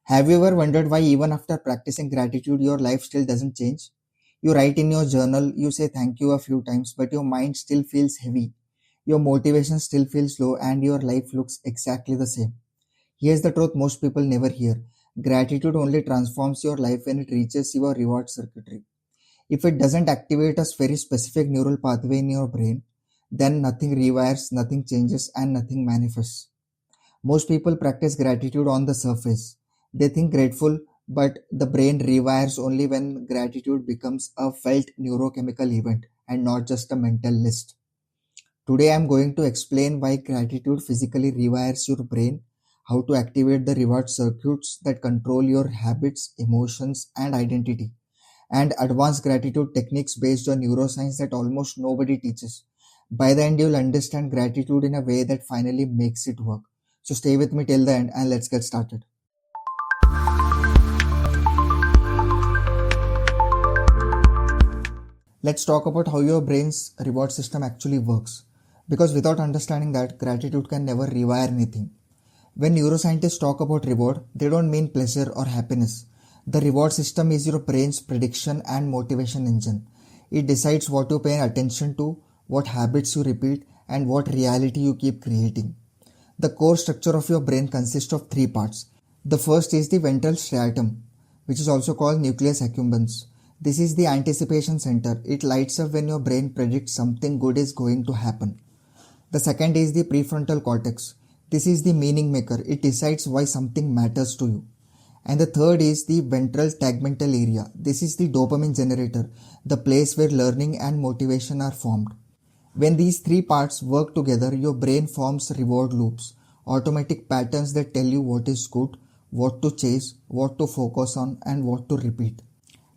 Have you ever wondered why even after practicing gratitude your life still doesn't change? You write in your journal, you say thank you a few times, but your mind still feels heavy. Your motivation still feels low and your life looks exactly the same. Here's the truth most people never hear. Gratitude only transforms your life when it reaches your reward circuitry. If it doesn't activate a very specific neural pathway in your brain, then nothing rewires, nothing changes, and nothing manifests. Most people practice gratitude on the surface. They think grateful, but the brain rewires only when gratitude becomes a felt neurochemical event and not just a mental list. Today I am going to explain why gratitude physically rewires your brain, how to activate the reward circuits that control your habits, emotions, and identity, and advanced gratitude techniques based on neuroscience that almost nobody teaches. By the end, you'll understand gratitude in a way that finally makes it work. So stay with me till the end and let's get started. Let's talk about how your brain's reward system actually works. Because without understanding that, gratitude can never rewire anything. When neuroscientists talk about reward, they don't mean pleasure or happiness. The reward system is your brain's prediction and motivation engine. It decides what you pay attention to, what habits you repeat, and what reality you keep creating. The core structure of your brain consists of three parts. The first is the ventral striatum, which is also called nucleus accumbens. This is the anticipation center. It lights up when your brain predicts something good is going to happen. The second is the prefrontal cortex. This is the meaning maker. It decides why something matters to you. And the third is the ventral tegmental area. This is the dopamine generator, the place where learning and motivation are formed. When these three parts work together, your brain forms reward loops, automatic patterns that tell you what is good, what to chase, what to focus on, and what to repeat.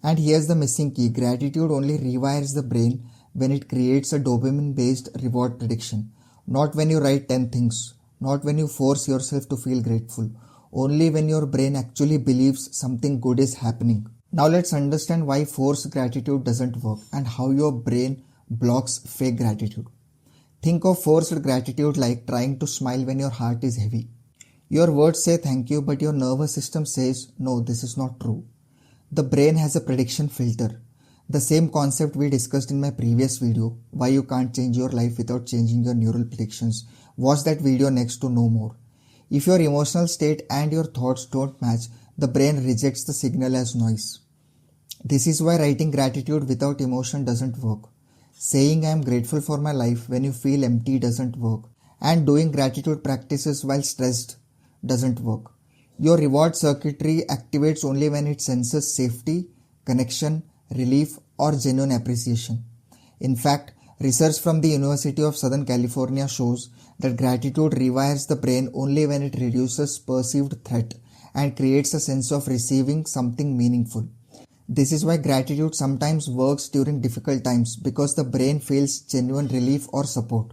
And here's the missing key. Gratitude only rewires the brain when it creates a dopamine based reward prediction. Not when you write 10 things, not when you force yourself to feel grateful, only when your brain actually believes something good is happening. Now let's understand why forced gratitude doesn't work and how your brain blocks fake gratitude. Think of forced gratitude like trying to smile when your heart is heavy. Your words say thank you, but your nervous system says, no, this is not true. The brain has a prediction filter. The same concept we discussed in my previous video, why you can't change your life without changing your neural predictions. Watch that video next to know more. If your emotional state and your thoughts don't match, the brain rejects the signal as noise. This is why writing gratitude without emotion doesn't work. Saying I am grateful for my life when you feel empty doesn't work. And doing gratitude practices while stressed doesn't work. Your reward circuitry activates only when it senses safety, connection, relief, or genuine appreciation. In fact, research from the University of Southern California shows that gratitude rewires the brain only when it reduces perceived threat and creates a sense of receiving something meaningful. This is why gratitude sometimes works during difficult times because the brain feels genuine relief or support.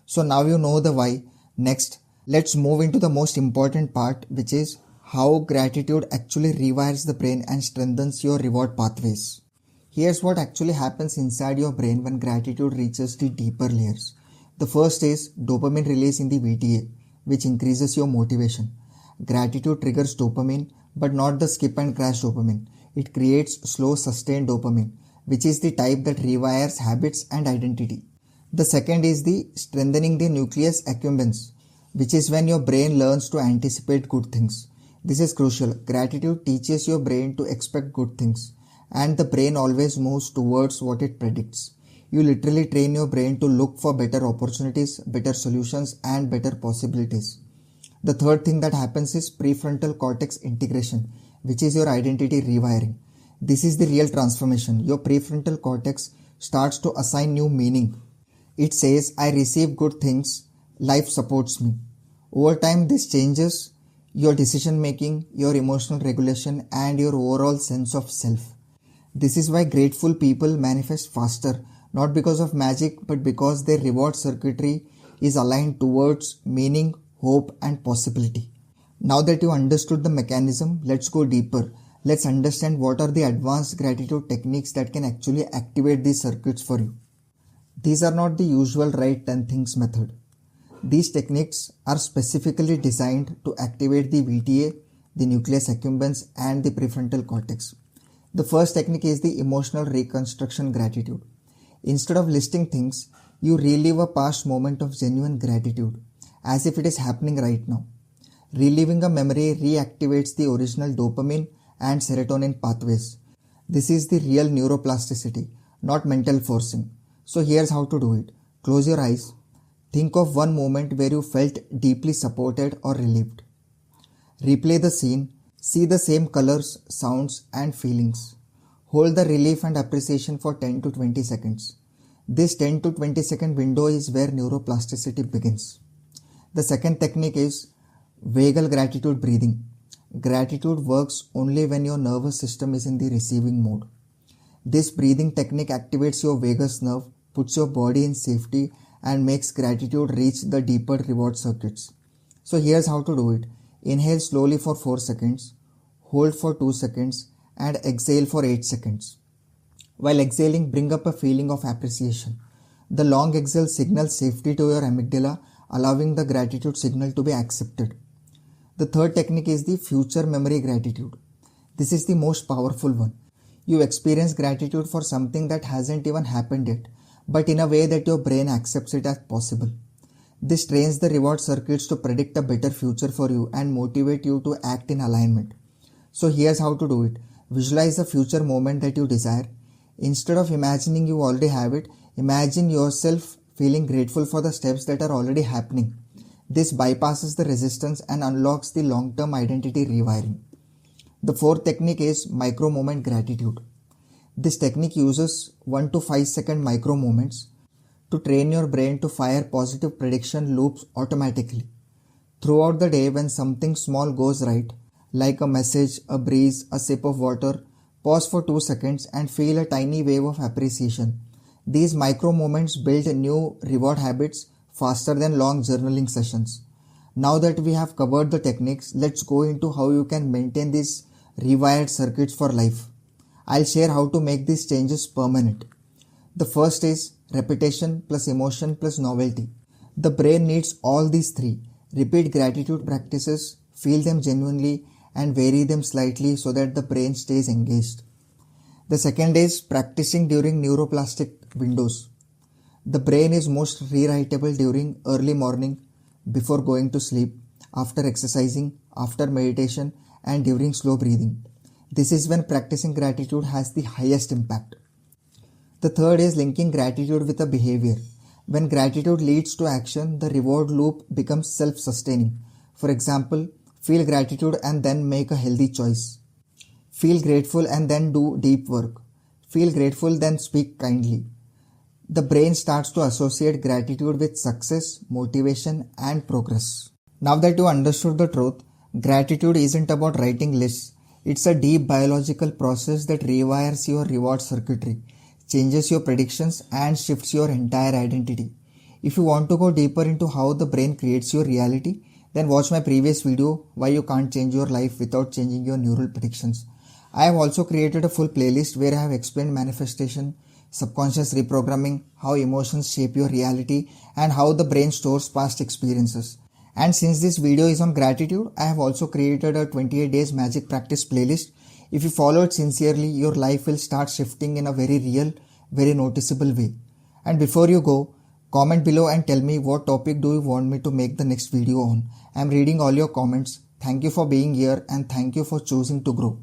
So now you know the why. Next, let's move into the most important part, which is how gratitude actually rewires the brain and strengthens your reward pathways. Here's what actually happens inside your brain when gratitude reaches the deeper layers. The first is dopamine release in the VTA, which increases your motivation. Gratitude triggers dopamine, but not the skip and crash dopamine. It creates slow, sustained dopamine, which is the type that rewires habits and identity. The second is the strengthening the nucleus accumbens, which is when your brain learns to anticipate good things. This is crucial. Gratitude teaches your brain to expect good things, and the brain always moves towards what it predicts. You literally train your brain to look for better opportunities, better solutions, and better possibilities. The third thing that happens is prefrontal cortex integration, which is your identity rewiring. This is the real transformation. Your prefrontal cortex starts to assign new meaning. It says, I receive good things, life supports me. Over time, this changes your decision making, your emotional regulation, and your overall sense of self. This is why grateful people manifest faster, not because of magic, but because their reward circuitry is aligned towards meaning, hope, and possibility. Now that you understood the mechanism, let's go deeper. Let's understand what are the advanced gratitude techniques that can actually activate these circuits for you. These are not the usual write 10 things method. These techniques are specifically designed to activate the VTA, the nucleus accumbens, and the prefrontal cortex. The first technique is the emotional reconstruction gratitude. Instead of listing things, you relive a past moment of genuine gratitude, as if it is happening right now. Reliving a memory reactivates the original dopamine and serotonin pathways. This is the real neuroplasticity, not mental forcing. So here's how to do it. Close your eyes. Think of one moment where you felt deeply supported or relieved. Replay the scene. See the same colors, sounds, and feelings. Hold the relief and appreciation for 10 to 20 seconds. This 10 to 20 second window is where neuroplasticity begins. The second technique is vagal gratitude breathing. Gratitude works only when your nervous system is in the receiving mode. This breathing technique activates your vagus nerve, puts your body in safety, and makes gratitude reach the deeper reward circuits. So here's how to do it. Inhale slowly for 4 seconds, hold for 2 seconds, and exhale for 8 seconds. While exhaling, bring up a feeling of appreciation. The long exhale signals safety to your amygdala, allowing the gratitude signal to be accepted. The third technique is the future memory gratitude. This is the most powerful one. You experience gratitude for something that hasn't even happened yet, but in a way that your brain accepts it as possible. This trains the reward circuits to predict a better future for you and motivate you to act in alignment. So here's how to do it. Visualize a future moment that you desire. Instead of imagining you already have it, imagine yourself feeling grateful for the steps that are already happening. This bypasses the resistance and unlocks the long-term identity rewiring. The fourth technique is micro moment gratitude. This technique uses 1 to 5 second micro moments to train your brain to fire positive prediction loops automatically. Throughout the day, when something small goes right, like a message, a breeze, a sip of water, pause for 2 seconds and feel a tiny wave of appreciation. These micro moments build new reward habits faster than long journaling sessions. Now that we have covered the techniques, let's go into how you can maintain these rewired circuits for life. I'll share how to make these changes permanent. The first is repetition plus emotion plus novelty. The brain needs all these three. Repeat gratitude practices, feel them genuinely, and vary them slightly so that the brain stays engaged. The second is practicing during neuroplastic windows. The brain is most rewritable during early morning, before going to sleep, after exercising, after meditation, and during slow breathing. This is when practicing gratitude has the highest impact. The third is linking gratitude with a behavior. When gratitude leads to action, the reward loop becomes self-sustaining. For example, feel gratitude and then make a healthy choice. Feel grateful and then do deep work. Feel grateful, then speak kindly. The brain starts to associate gratitude with success, motivation, and progress. Now that you understood the truth, gratitude isn't about writing lists. It's a deep biological process that rewires your reward circuitry, changes your predictions, and shifts your entire identity. If you want to go deeper into how the brain creates your reality, then watch my previous video, Why You Can't Change Your Life Without Changing Your Neural Predictions. I have also created a full playlist where I have explained manifestation, subconscious reprogramming, how emotions shape your reality, and how the brain stores past experiences. And since this video is on gratitude, I have also created a 28 days magic practice playlist. If you follow it sincerely, your life will start shifting in a very real, very noticeable way. And before you go, comment below and tell me what topic do you want me to make the next video on. I am reading all your comments. Thank you for being here and thank you for choosing to grow.